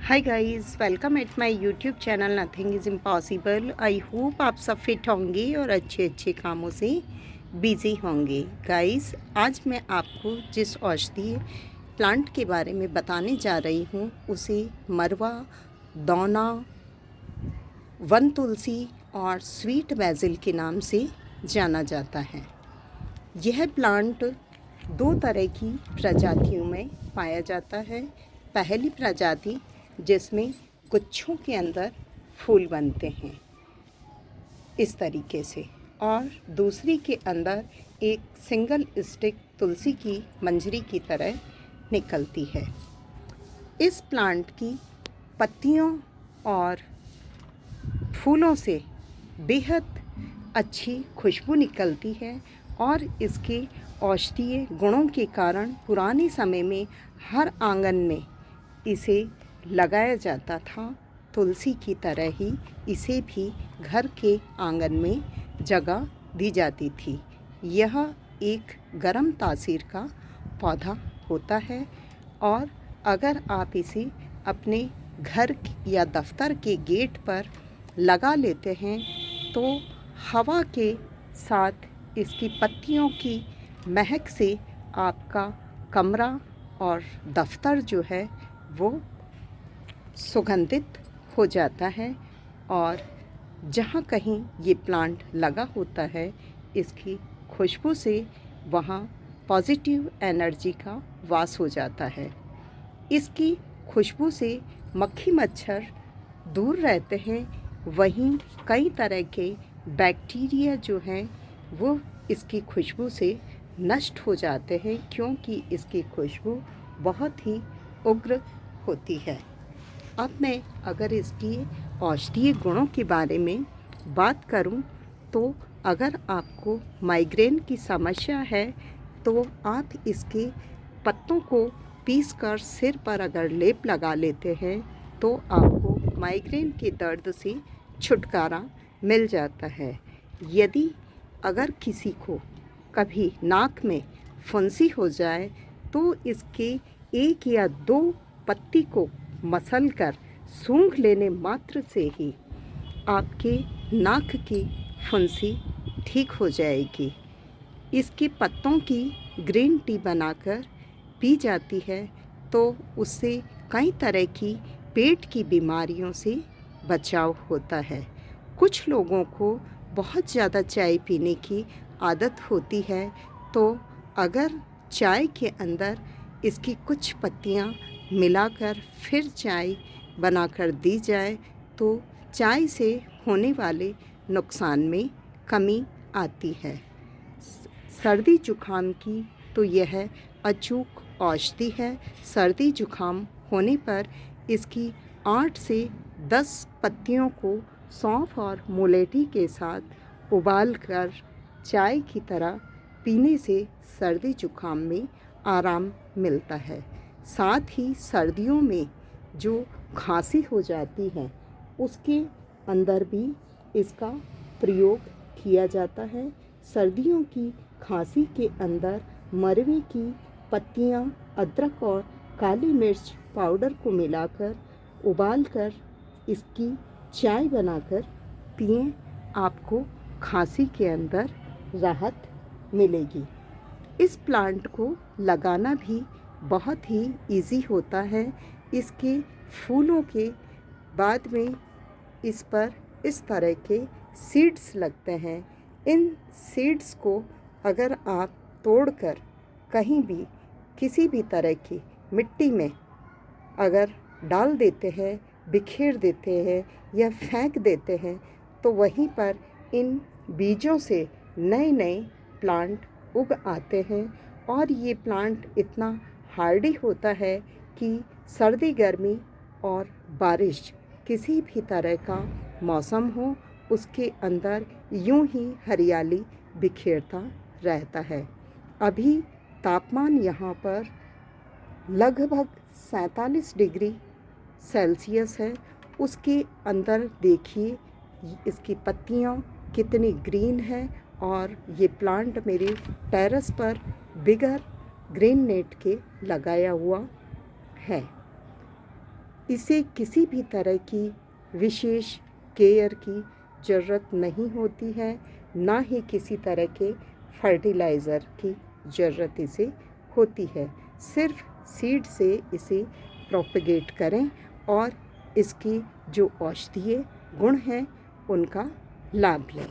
Hi guys, welcome at my YouTube channel nothing is impossible. I hope आप सब fit होंगे और अच्छे अच्छे कामों से बिज़ी होंगे। गाइस, आज मैं आपको जिस औषधीय प्लांट के बारे में बताने जा रही हूँ उसे मरवा, दौना, वन तुलसी और स्वीट बैजिल के नाम से जाना जाता है। यह प्लांट दो तरह की प्रजातियों में पाया जाता है। पहली प्रजाति जिसमें गुच्छों के अंदर फूल बनते हैं इस तरीके से, और दूसरी के अंदर एक सिंगल स्टिक तुलसी की मंजरी की तरह निकलती है। इस प्लांट की पत्तियों और फूलों से बेहद अच्छी खुशबू निकलती है और इसके औषधीय गुणों के कारण पुराने समय में हर आंगन में इसे लगाया जाता था। तुलसी की तरह ही इसे भी घर के आंगन में जगह दी जाती थी। यह एक गर्म तासीर का पौधा होता है और अगर आप इसे अपने घर या दफ्तर के गेट पर लगा लेते हैं तो हवा के साथ इसकी पत्तियों की महक से आपका कमरा और दफ्तर जो है वो सुगंधित हो जाता है। और जहाँ कहीं ये प्लांट लगा होता है इसकी खुशबू से वहाँ पॉजिटिव एनर्जी का वास हो जाता है। इसकी खुशबू से मक्खी मच्छर दूर रहते हैं, वहीं कई तरह के बैक्टीरिया जो हैं वो इसकी खुशबू से नष्ट हो जाते हैं, क्योंकि इसकी खुशबू बहुत ही उग्र होती है। अब मैं अगर इसकी औषधीय गुणों के बारे में बात करूं तो अगर आपको माइग्रेन की समस्या है तो आप इसके पत्तों को पीसकर सिर पर अगर लेप लगा लेते हैं तो आपको माइग्रेन के दर्द से छुटकारा मिल जाता है। यदि अगर किसी को कभी नाक में फुंसी हो जाए तो इसके एक या दो पत्ती को मसलकर सूंघ लेने मात्र से ही आपके नाक की फुंसी ठीक हो जाएगी। इसके पत्तों की ग्रीन टी बनाकर पी जाती है तो उससे कई तरह की पेट की बीमारियों से बचाव होता है। कुछ लोगों को बहुत ज़्यादा चाय पीने की आदत होती है, तो अगर चाय के अंदर इसकी कुछ पत्तियां मिलाकर फिर चाय बनाकर दी जाए तो चाय से होने वाले नुकसान में कमी आती है। सर्दी जुखाम की तो यह अचूक औषधि है। सर्दी जुखाम होने पर इसकी 8 से 10 पत्तियों को सौंफ और मुलेठी के साथ उबालकर चाय की तरह पीने से सर्दी जुखाम में आराम मिलता है। साथ ही सर्दियों में जो खांसी हो जाती है उसके अंदर भी इसका प्रयोग किया जाता है। सर्दियों की खांसी के अंदर मरवे की पत्तियां, अदरक और काली मिर्च पाउडर को मिलाकर उबालकर इसकी चाय बनाकर पिएं, आपको खांसी के अंदर राहत मिलेगी। इस प्लांट को लगाना भी बहुत ही इजी होता है। इसके फूलों के बाद में इस पर इस तरह के सीड्स लगते हैं। इन सीड्स को अगर आप तोड़कर कहीं भी किसी भी तरह की मिट्टी में अगर डाल देते हैं, बिखेर देते हैं या फेंक देते हैं तो वहीं पर इन बीजों से नए नए प्लांट उग आते हैं। और ये प्लांट इतना हार्डी होता है कि सर्दी, गर्मी और बारिश किसी भी तरह का मौसम हो उसके अंदर यूं ही हरियाली बिखेरता रहता है। अभी तापमान यहाँ पर लगभग 47 डिग्री सेल्सियस है। उसके अंदर देखिए इसकी पत्तियाँ कितनी ग्रीन है और ये प्लांट मेरे टेरेस पर बिगर ग्रीन नेट के लगाया हुआ है। इसे किसी भी तरह की विशेष केयर की ज़रूरत नहीं होती है, ना ही किसी तरह के फर्टिलाइज़र की ज़रूरत इसे होती है। सिर्फ सीड से इसे प्रोपेगेट करें और इसकी जो औषधीय गुण हैं उनका लाभ लें।